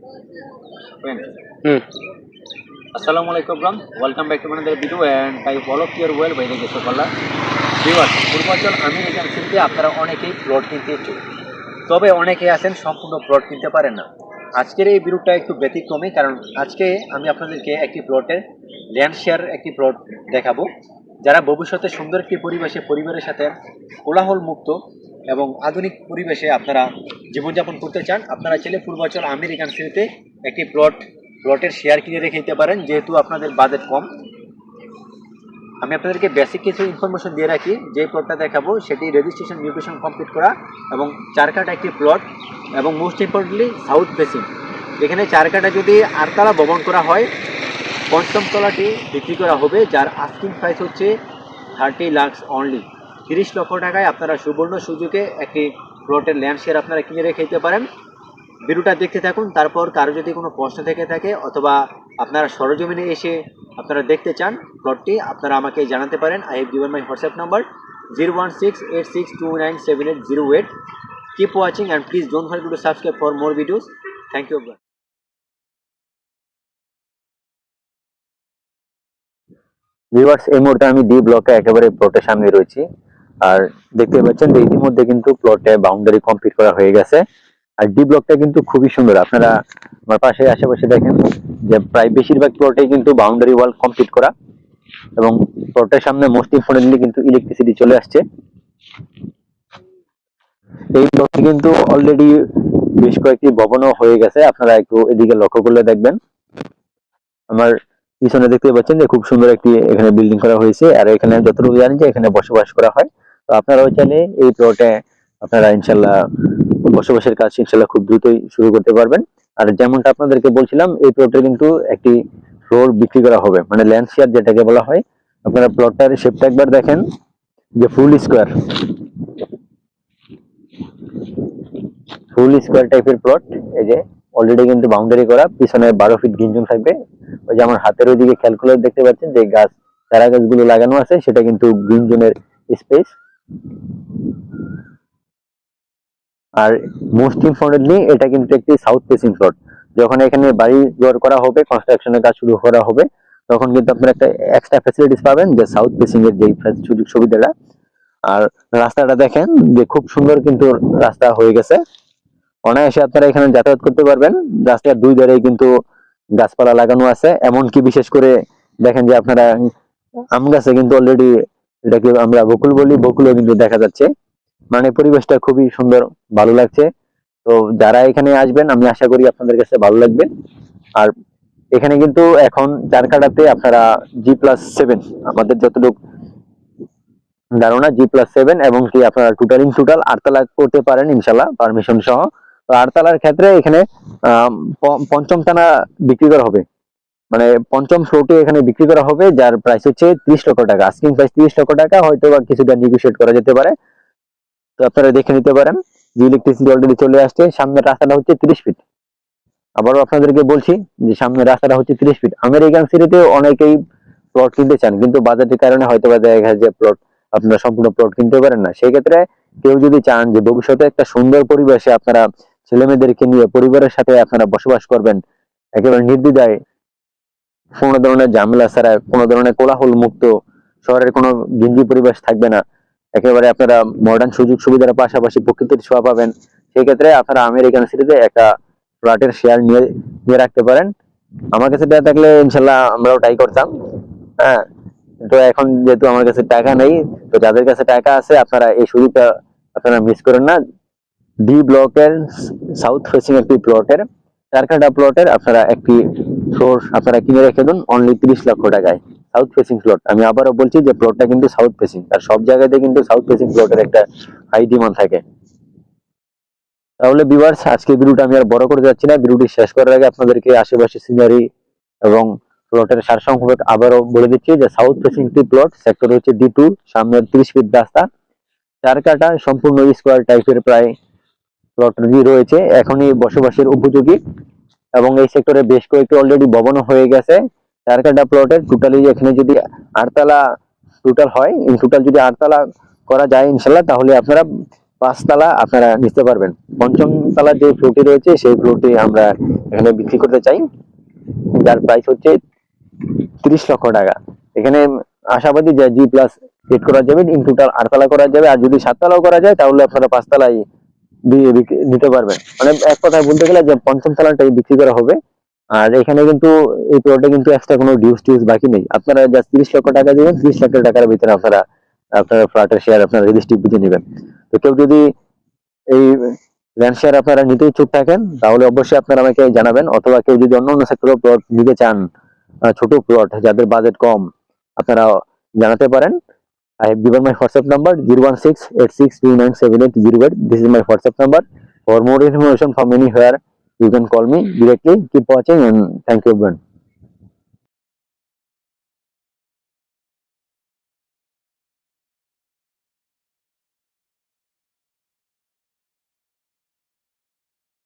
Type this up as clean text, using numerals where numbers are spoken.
Hmm. Assalamualaikum everyone. Welcome back to another video and I hope all of you are well by the grace of Allah. Viewers, পূর্বাঞ্চল American সিটিতে আপনারা অনেকেই plot কিনতে ইচ্ছুক, তবে অনেকেই আছেন সম্পূর্ণ প্লট কিনতে পারেন না। আজকের এই ভিডিওটা একটু ব্যতিক্রমী, কারণ আজকে আমি আপনাদেরকে একটি প্লটের ল্যান্ড শেয়ার একটি প্লট দেখাবো। যারা ভবিষ্যতে সুন্দর একটি পরিবেশে পরিবারের সাথে কোলাহল মুক্ত এবং আধুনিক পরিবেশে আপনারা জীবনযাপন করতে চান, আপনারা চাইলে পূর্বাঞ্চল আমেরিকান সিটিতে একটি প্লটের শেয়ার কিনে রেখে দিতে পারেন, যেহেতু আপনাদের বাজেট কম। আমি আপনাদেরকে বেসিক কিছু ইনফরমেশন দিয়ে রাখি। যে প্লটটা দেখাবো সেটি রেজিস্ট্রেশন মিউটেশন কমপ্লিট করা এবং 4 কাঠা একটি প্লট, এবং মোস্ট ইম্পর্টেন্টলি সাউথ ফেসিং। এখানে 4 কাঠা যদি 8 তলা ভবন করা হয়, 5ম তলাটি বিক্রি করা হবে, যার আস্কিং প্রাইস হচ্ছে 30 লাখ অনলি। 30 লক্ষ টাকায় আপনারা সুবর্ণ সুযোগে একটি প্লটের ল্যান্ড শেয়ার আপনারা কিনে রেখে দিতে পারেন। ভিডিওটা দেখতে থাকুন। তারপর কারো যদি কোনো প্রশ্ন থেকে থাকে অথবা আপনারা সরজমিনে এসে আপনারা দেখতে চান প্লটটি, আপনারা আমাকে জানাতে পারেন। I have given my WhatsApp number 016862970808। Keep watching and please don't forget to subscribe for more videos. Thank you. Viewers, এই মুহূর্তে আমি ডি ব্লকে একেবারে প্লটের সামনে রয়েছি। আর দেখতে পাচ্ছেন যে ইতিমধ্যে কিন্তু প্লটে বাউন্ডারি কমপ্লিট করা হয়ে গেছে। আর ডি ব্লকটা কিন্তু খুবই সুন্দর। আপনারা আমার পাশে আশেপাশে দেখেন যে প্রায় বেশিরভাগ প্লটে কিন্তু বাউন্ডারি ওয়াল কমপ্লিট করা, এবং প্লটের সামনে মোস্ট ইম্পর্টেন্টলি কিন্তু ইলেকট্রিসিটি চলে আসছে। এই ব্লকে কিন্তু অলরেডি বেশ কয়েকটি ভবনও হয়ে গেছে, আপনারা একটু এদিকে লক্ষ্য করলে দেখবেন। আমার পিছনে দেখতে পাচ্ছেন যে খুব সুন্দর একটি এখানে বিল্ডিং করা হয়েছে, আর এখানে যতটুকু জানেন যে এখানে বসবাস করা হয়। তো আপনারাও চাইলে এই প্লটে আপনারা ইনশাল্লাহ বসবাসের কাজ ইনশাল্লাহ খুব দ্রুতই শুরু করতে পারবেন। আর যেমনটা আপনাদেরকে বলছিলাম, এই প্লটে কিন্তু একটি ফ্লোর বিক্রি করা হবে, মানে ল্যান্ড শেয়ার যেটাকে বলা হয়। আপনারা প্লটটার শেপটা একবার দেখেন যে ফুল স্কোয়ার টাইপের প্লট। এই যে অলরেডি কিন্তু বাউন্ডারি করা, পিছনে 12 ফিট গ্রিন জোন থাকবে। ওই যে আমার হাতের ওইদিকে ক্যালকুলেট দেখতে পাচ্ছেন যে চারা গাছগুলো লাগানো আছে, সেটা কিন্তু গ্রিন জোনের স্পেস। আর মোস্ট ইম্পর্টেন্টলি এটা কিন্তু একটি সাউথ ফেসিং প্লট। যখন এখানে বাড়ি ঘর করা হবে, কনস্ট্রাকশনের কাজ শুরু করা হবে, তখন কিন্তু আপনারা একটা এক্সট্রা ফ্যাসিলিটিস পাবেন, যে সাউথ ফেসিং এর যে সুযোগ সুবিধাটা। আর রাস্তাটা দেখেন যে খুব সুন্দর কিন্তু রাস্তা হয়ে গেছে, অনায়াসে আপনারা এখানে যাতায়াত করতে পারবেন। রাস্তার দুই ধারে কিন্তু গাছপালা লাগানো আছে, এমনকি বিশেষ করে দেখেন যে আপনারা আম গাছে কিন্তু অলরেডি, এটাকে আমরা বকুল বলি, বকুলও কিন্তু দেখা যাচ্ছে। মানে পরিবেশটা খুবই সুন্দর, ভালো লাগছে। তো যারা এখানে আসবেন, আমি আশা করি আপনাদের কাছে ভালো লাগবে। আর এখানে কিন্তু এখন 4 কাঠাতে আপনারা G+7, আমাদের যতটুকু ধারণা G+7, এবং কি আপনারা টোটাল 8 তলা করতে পারেন ইনশাল্লাহ পারমিশন সহ। তো 8 তলার ক্ষেত্রে এখানে 5ম তলা বিক্রি করা হবে, মানে 5ম ফ্লোরটি এখানে বিক্রি করা হবে, যার প্রাইস হচ্ছে 30 লক্ষ টাকা। আস্কিং প্রাইস 30 লক্ষ টাকা, হয়তো বা কিছুটা নেগোশিয়েট করা যেতে পারে। তো আপনারা দেখে নিতে পারেন যে ইলেকট্রিসিটি অলরেডি চলে আসছে। সামনের রাস্তাটা হচ্ছে 30 ফিট। আবারও আপনাদেরকে বলছি যে সামনের রাস্তাটা হচ্ছে 30 ফিট। আমেরিকান সিটিতে অনেকেই প্লট কিনতে চান, কিন্তু বাজেটের কারণে হয়তো বা দেখা যায় যে আপনারা সম্পূর্ণ প্লট কিনতে পারেন না। সেই ক্ষেত্রে কেউ যদি চান যে ভবিষ্যতে একটা সুন্দর পরিবেশে আপনারা ছেলেমেয়েদেরকে নিয়ে পরিবারের সাথে আপনারা বসবাস করবেন, একেবারে নির্দ্বিধায়, কোনো ধরনের ঝামেলা ছাড়া, কোনো ধরনের কোলাহল মুক্ত, শহরের কোনো গিঞ্জি পরিবেশ থাকবে না, একেবারে আপনারা মডার্ন সুযোগ সুবিধার পাশাপাশি প্রকৃতির ছোঁয়া পাবেন, সেই ক্ষেত্রে আপনারা আমেরিকান সিটিতে একটা ফ্ল্যাটের শেয়ার নিয়ে রাখতে পারেন। আমার কাছে টাকা থাকলে ইনশাল্লাহ আমরাও ট্রাই করতাম। হ্যাঁ, তো এখন যেহেতু আমার কাছে টাকা নেই, তো যাদের কাছে টাকা আছে আপনারা এই সুযোগটা আপনারা মিস করেন না। ডি ব্লকের সাউথ ফেসিং একটি প্লটের 4 কাঠা প্লটের আপনারা একটি ফ্লোর আপনারা কিনে রেখে দিন অনলি 30 লক্ষ টাকায়। সাউথ ফেসিং প্লট, আমি আবারও বলছি যে প্লটটা কিন্তু সাউথ ফেসিং, আর সব জায়গাতে কিন্তু সাউথ ফেসিং প্লটের একটা হাই ডিমান্ড থাকে। তাহলে ভিউয়ার্স, আজকে ভিডিওটা আমি আর বড় করে যাচ্ছি না। ভিডিওটি শেষ করার আগে আপনাদেরকে আশেপাশে সিনারি এবং প্লটের সারসংক্ষেপ আবারও বলে দিচ্ছি যে সাউথ ফেসিং একটি প্লট, সেক্টর হচ্ছে D2, সামনে 30 ফিট রাস্তা, 4 কাঠা সম্পূর্ণ স্কোয়ার টাইপের প্রায় প্লটটি রয়েছে, এখনই বসবাসের উপযোগী। এবং এই সেক্টরে বেশ কয়েকটি অলরেডি ভবনও হয়ে গেছে। 4 কাঠা প্লটের টোটালি এখানে যদি 8 তলা টোটাল হয়, টোটাল যদি 8 তলা করা যায় ইনশাল্লাহ, তাহলে আপনারা 5 তলা আপনারা নিতে পারবেন। পঞ্চম তলা যে ফ্লোরটি রয়েছে সেই ফ্লোরটি আমরা এখানে বিক্রি করতে চাই, যার প্রাইস হচ্ছে 30 লক্ষ টাকা। এখানে আশাবাদী যে G+8 করা যাবে, ইন টোটাল 8 তলা করা যাবে, আর যদি 7 তলাও করা যায় তাহলে আপনারা 5 তলায় নিতে পারবেন। মানে এক কথায় বলতে গেলে যে পঞ্চম তলাটাই বিক্রি করা হবে। আর এখানে কিন্তু এই প্লটে কিন্তু এক্সট্রা কোনো ডিউস টিউস বাকি নেই, আপনারা জাস্ট 30 লক্ষ টাকা দিবেন, 30 লক্ষ টাকার ভিতরে আপনারা আপনার ফ্ল্যাটের শেয়ার আপনারা রেজিস্ট্রি বুঝে নেবেন। তো কেউ যদি এই ল্যান্ড শেয়ার আপনারা নিতে ইচ্ছুক থাকেন তাহলে অবশ্যই আপনারা আমাকে জানাবেন, অথবা কেউ যদি অন্য অন্য সেক্টরের প্লট নিতে চান, ছোট প্লট যাদের বাজেট কম, আপনারা জানাতে পারেন। I have given my WhatsApp number 01686297808. This is my WhatsApp number. For more information from anywhere, you can call me directly. Keep watching and thank you everyone.